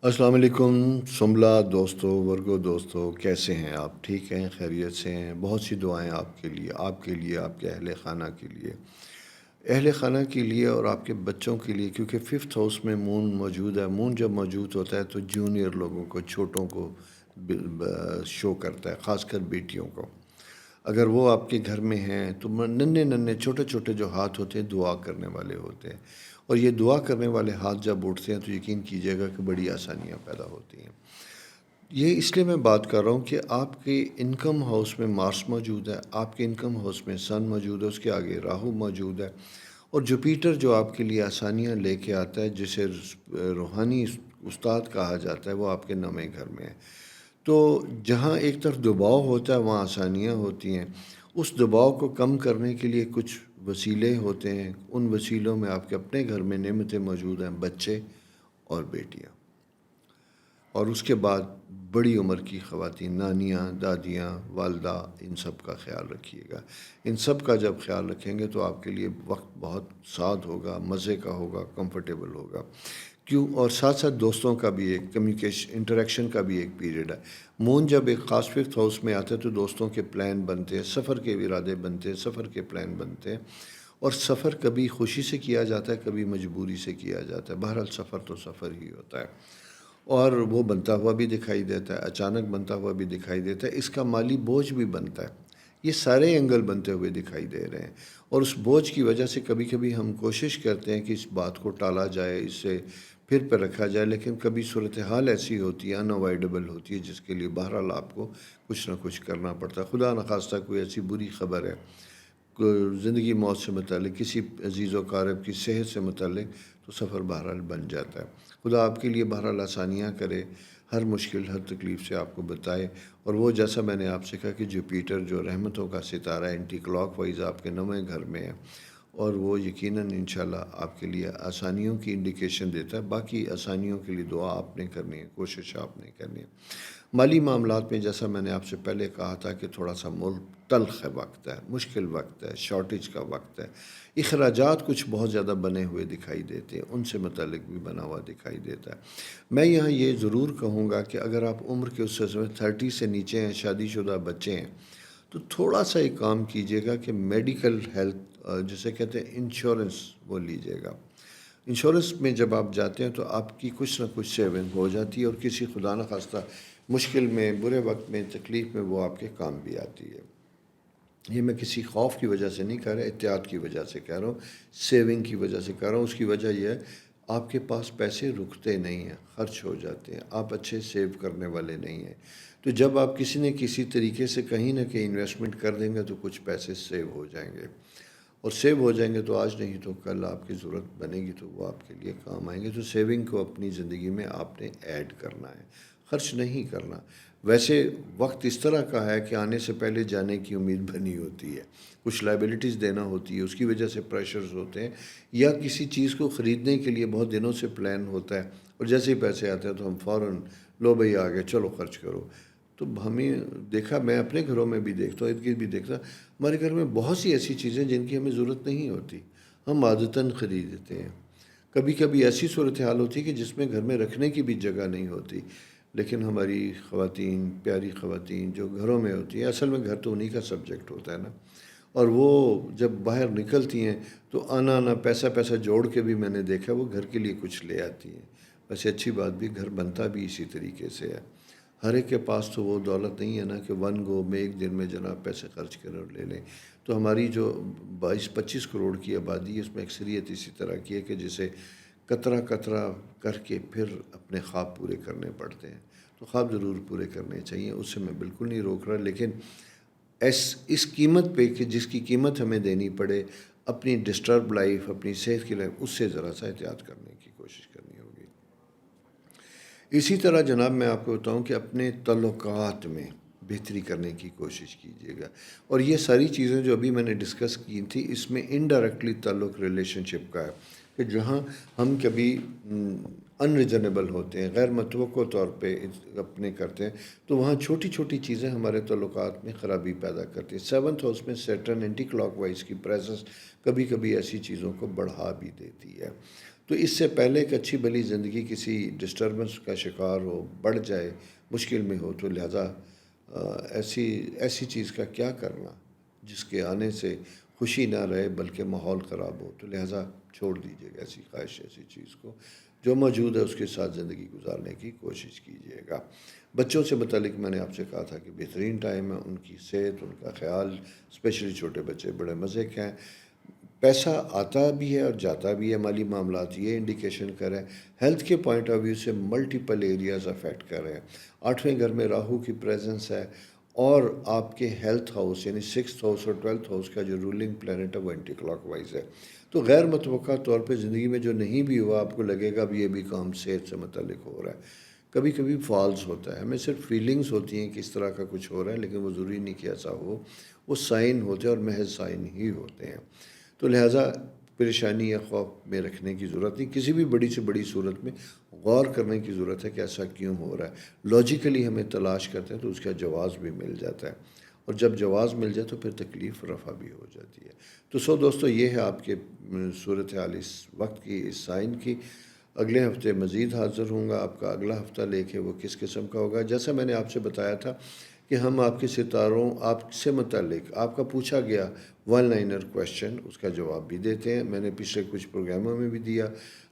السلام علیکم سملہ دوستو ورگو دوستو، کیسے ہیں آپ؟ ٹھیک ہیں؟ خیریت سے ہیں؟ بہت سی دعائیں آپ کے لیے آپ کے اہل خانہ کے لیے، اور آپ کے بچوں کے لیے، کیونکہ ففتھ ہاؤس میں مون موجود ہے۔ مون جب موجود ہوتا ہے تو جونیئر لوگوں کو، چھوٹوں کو شو کرتا ہے، خاص کر بیٹیوں کو۔ اگر وہ آپ کے گھر میں ہیں تو ننھے ننھے چھوٹے چھوٹے جو ہاتھ ہوتے ہیں دعا کرنے والے ہوتے ہیں، اور یہ دعا کرنے والے ہاتھ جب اٹھتے ہیں تو یقین کیجیے گا کہ بڑی آسانیاں پیدا ہوتی ہیں۔ یہ اس لیے میں بات کر رہا ہوں کہ آپ کے انکم ہاؤس میں مارس موجود ہے، آپ کے انکم ہاؤس میں سن موجود ہے، اس کے آگے راہو موجود ہے، اور جوپیٹر جو آپ کے لیے آسانیاں لے کے آتا ہے، جسے روحانی استاد کہا جاتا ہے، وہ آپ کے نویں گھر میں ہے۔ تو جہاں ایک طرف دباؤ ہوتا ہے وہاں آسانیاں ہوتی ہیں۔ اس دباؤ کو کم کرنے کے لیے کچھ وسیلے ہوتے ہیں، ان وسیلوں میں آپ کے اپنے گھر میں نعمتیں موجود ہیں، بچے اور بیٹیاں، اور اس کے بعد بڑی عمر کی خواتین، نانیاں، دادیاں، والدہ، ان سب کا خیال رکھیے گا۔ ان سب کا جب خیال رکھیں گے تو آپ کے لیے وقت بہت سعد ہوگا، مزے کا ہوگا، کمفرٹیبل ہوگا۔ کیوں؟ اور ساتھ ساتھ دوستوں کا بھی ایک کمیونیکیشن، انٹریکشن کا بھی ایک پیریڈ ہے۔ مون جب ایک خاص ففتھ ہاؤس میں آتا ہے تو دوستوں کے پلان بنتے ہیں، سفر کے ارادے بنتے ہیں، سفر کے پلان بنتے ہیں، اور سفر کبھی خوشی سے کیا جاتا ہے، کبھی مجبوری سے کیا جاتا ہے۔ بہرحال سفر تو سفر ہی ہوتا ہے، اور وہ بنتا ہوا بھی دکھائی دیتا ہے، اچانک بنتا ہوا بھی دکھائی دیتا ہے، اس کا مالی بوجھ بھی بنتا ہے۔ یہ سارے اینگل بنتے ہوئے دکھائی دے رہے ہیں، اور اس بوجھ کی وجہ سے کبھی کبھی ہم کوشش کرتے ہیں کہ اس بات کو ٹالا جائے، اس سے پھر پہ رکھا جائے، لیکن کبھی صورتحال ایسی ہوتی ہے، انوائڈیبل ہوتی ہے، جس کے لیے بہرحال آپ کو کچھ نہ کچھ کرنا پڑتا ہے۔ خدا نخواستہ کوئی ایسی بری خبر ہے، زندگی موت سے متعلق، کسی عزیز و قارب کی صحت سے متعلق، تو سفر بہرحال بن جاتا ہے۔ خدا آپ کے لیے بہرحال آسانیاں کرے، ہر مشکل، ہر تکلیف سے آپ کو بتائے، اور وہ جیسا میں نے آپ سے کہا کہ جوپیٹر جو رحمتوں کا ستارہ ہے، اینٹی کلاک وائز آپ کے نویں گھر میں ہے، اور وہ یقیناً انشاءاللہ آپ کے لیے آسانیوں کی انڈیکیشن دیتا ہے۔ باقی آسانیوں کے لیے دعا آپ نے کرنی ہے، کوشش آپ نے کرنی ہے۔ مالی معاملات میں جیسا میں نے آپ سے پہلے کہا تھا کہ تھوڑا سا ملک تلخ وقت ہے، مشکل وقت ہے، شارٹیج کا وقت ہے، اخراجات کچھ بہت زیادہ بنے ہوئے دکھائی دیتے ہیں، ان سے متعلق بھی بنا ہوا دکھائی دیتا ہے۔ میں یہاں یہ ضرور کہوں گا کہ اگر آپ عمر کے اس سے 30 سے نیچے ہیں، شادی شدہ بچے ہیں، تو تھوڑا سا ایک کام کیجیے گا کہ میڈیکل ہیلتھ، جسے کہتے ہیں انشورنس، وہ لیجیے گا۔ انشورنس میں جب آپ جاتے ہیں تو آپ کی کچھ نہ کچھ سیونگ ہو جاتی ہے، اور کسی خدا نخواستہ مشکل میں، برے وقت میں، تکلیف میں وہ آپ کے کام بھی آتی ہے۔ یہ میں کسی خوف کی وجہ سے نہیں کہہ رہا، احتیاط کی وجہ سے کہہ رہا ہوں، سیونگ کی وجہ سے کہہ رہا ہوں۔ اس کی وجہ یہ ہے، آپ کے پاس پیسے رکتے نہیں ہیں، خرچ ہو جاتے ہیں، آپ اچھے سیو کرنے والے نہیں ہیں۔ تو جب آپ کسی نہ کسی طریقے سے کہیں نہ کہیں انویسٹمنٹ کر دیں گے تو کچھ پیسے سیو ہو جائیں گے، اور سیو ہو جائیں گے تو آج نہیں تو کل آپ کی ضرورت بنے گی تو وہ آپ کے لیے کام آئیں گے۔ تو سیونگ کو اپنی زندگی میں آپ نے ایڈ کرنا ہے، خرچ نہیں کرنا۔ ویسے وقت اس طرح کا ہے کہ آنے سے پہلے جانے کی امید بنی ہوتی ہے، کچھ لائبلٹیز دینا ہوتی ہے، اس کی وجہ سے پریشرز ہوتے ہیں، یا کسی چیز کو خریدنے کے لیے بہت دنوں سے پلان ہوتا ہے، اور جیسے ہی پیسے آتے ہیں تو ہم فوراً لو بھائی آگے چلو خرچ کرو۔ تو ہمیں دیکھا، میں اپنے گھروں میں بھی دیکھتا ہوں، ارد گرد بھی دیکھتا ہوں، ہمارے گھر میں بہت سی ایسی چیزیں جن کی ہمیں ضرورت نہیں ہوتی، ہم عادتاً خریدتے ہیں۔ کبھی کبھی ایسی صورتحال ہوتی ہے کہ جس میں گھر میں رکھنے کی بھی جگہ نہیں ہوتی، لیکن ہماری خواتین، پیاری خواتین جو گھروں میں ہوتی ہیں، اصل میں گھر تو انہی کا سبجیکٹ ہوتا ہے نا، اور وہ جب باہر نکلتی ہیں تو آنا آنا پیسہ پیسہ جوڑ کے بھی میں نے دیکھا وہ گھر کے لیے کچھ لے آتی ہیں۔ ویسے اچھی بات بھی، گھر بنتا بھی اسی طریقے سے ہے۔ ہر ایک کے پاس تو وہ دولت نہیں ہے نا کہ ون گو میں، ایک دن میں جناب پیسے خرچ کریں اور لے لیں۔ تو ہماری جو 22-25 کروڑ کی آبادی ہے، اس میں اکثریت اسی طرح کی ہے کہ جسے قطرہ قطرہ کر کے پھر اپنے خواب پورے کرنے پڑتے ہیں۔ تو خواب ضرور پورے کرنے چاہیے، اس سے میں بالکل نہیں روک رہا، لیکن اس قیمت پہ کہ جس کی قیمت ہمیں دینی پڑے، اپنی ڈسٹرب لائف، اپنی صحت کی لائف، اس سے ذرا سا احتیاط کرنے کی کوشش کرنی ہوگی۔ اسی طرح جناب میں آپ کو بتاؤں کہ اپنے تعلقات میں بہتری کرنے کی کوشش کیجیے گا، اور یہ ساری چیزیں جو ابھی میں نے ڈسکس کی تھی، اس میں انڈائریکٹلی تعلق ریلیشن شپ کا ہے، کہ جہاں ہم کبھی انریجنیبل ہوتے ہیں، غیر متوقع طور پہ اپنے کرتے ہیں، تو وہاں چھوٹی چھوٹی چیزیں ہمارے تعلقات میں خرابی پیدا کرتی ہیں۔ 7th ہاؤس میں سیٹرن اینٹی کلاک وائز کی پریزنس کبھی کبھی ایسی چیزوں کو بڑھا بھی دیتی ہے۔ تو اس سے پہلے ایک اچھی بھلی زندگی کسی ڈسٹربنس کا شکار ہو، بڑھ جائے، مشکل میں ہو، تو لہٰذا ایسی چیز کا کیا کرنا جس کے آنے سے خوشی نہ رہے بلکہ ماحول خراب ہو. تو لہٰذا چھوڑ دیجیے گا ایسی خواہش، ایسی چیز کو. جو موجود ہے اس کے ساتھ زندگی گزارنے کی کوشش کیجیے گا. بچوں سے متعلق میں نے آپ سے کہا تھا کہ بہترین ٹائم ہے، ان کی صحت، ان کا خیال، اسپیشلی چھوٹے بچے بڑے مزے کے ہیں. پیسہ آتا بھی ہے اور جاتا بھی ہے. مالی معاملات یہ انڈیکیشن کر رہے ہیں. ہیلتھ کے پوائنٹ آف ویو سے ملٹیپل ایریاز افیکٹ کر رہے ہیں. 8ویں گھر میں راہو کی پریزنس ہے، اور آپ کے ہیلتھ ہاؤس یعنی 6th ہاؤس اور 12th ہاؤس کا جو رولنگ پلانٹ ہے وہ اینٹی کلاک وائز ہے. تو غیر متوقع طور پہ زندگی میں جو نہیں بھی ہوا، آپ کو لگے گا بھی یہ بھی کام صحت سے متعلق ہو رہا ہے. کبھی کبھی فالز ہوتا ہے، ہمیں صرف فیلنگز ہوتی ہیں کہ اس طرح کا کچھ ہو رہا ہے، لیکن وہ ضروری نہیں کہ ایسا ہو. وہ سائن ہوتے ہیں اور محض سائن ہی ہوتے ہیں. تو لہٰذا پریشانی یا خوف میں رکھنے کی ضرورت نہیں. کسی بھی بڑی سے بڑی صورت میں غور کرنے کی ضرورت ہے کہ ایسا کیوں ہو رہا ہے. لاجیکلی ہمیں تلاش کرتے ہیں تو اس کا جواز بھی مل جاتا ہے، اور جب جواز مل جائے تو پھر تکلیف رفع بھی ہو جاتی ہے. تو دوستو، یہ ہے آپ کے صورتحال اس وقت کی، اس سائن کی. اگلے ہفتے مزید حاضر ہوں گا. آپ کا اگلا ہفتہ لے کے وہ کس قسم کا ہوگا؟ جیسا میں نے آپ سے بتایا تھا کہ ہم آپ کے ستاروں، آپ سے متعلق آپ کا پوچھا گیا ون لائنر کویشچن، اس کا جواب بھی دیتے ہیں. میں نے پچھلے کچھ پروگراموں میں بھی دیا.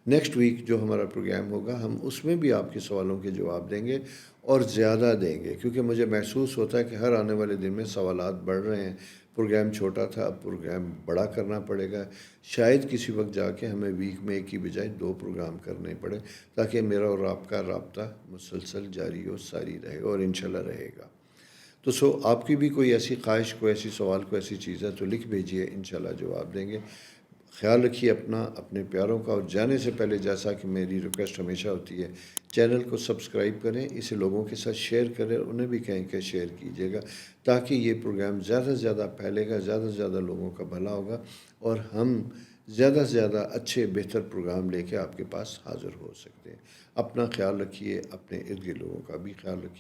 نیکسٹ ویک جو ہمارا پروگرام ہوگا، ہم اس میں بھی آپ کے سوالوں کے جواب دیں گے، اور زیادہ دیں گے، کیونکہ مجھے محسوس ہوتا ہے کہ ہر آنے والے دن میں سوالات بڑھ رہے ہیں. پروگرام چھوٹا تھا، اب پروگرام بڑا کرنا پڑے گا. شاید کسی وقت جا کے ہمیں ویک میں ایک کی بجائے 2 پروگرام کرنے پڑے، تاکہ میرا اور آپ کا رابطہ مسلسل جاری و ساری رہے، اور انشاءاللہ رہے گا. تو آپ کی بھی کوئی ایسی خواہش، کوئی ایسی سوال، کوئی ایسی چیز ہے تو لکھ بھیجیے، انشاءاللہ جواب دیں گے. خیال رکھیے اپنا، اپنے پیاروں کا. اور جانے سے پہلے جیسا کہ میری ریکویسٹ ہمیشہ ہوتی ہے، چینل کو سبسکرائب کریں، اسے لوگوں کے ساتھ شیئر کریں، انہیں بھی کہیں کہ شیئر کیجیے گا، تاکہ یہ پروگرام زیادہ سے زیادہ پھیلے گا، زیادہ سے زیادہ لوگوں کا بھلا ہوگا، اور ہم زیادہ سے زیادہ اچھے بہتر پروگرام لے کے آپ کے پاس حاضر ہو سکتے ہیں. اپنا خیال رکھیے، اپنے ارد گرد لوگوں کا بھی خیال رکھیے.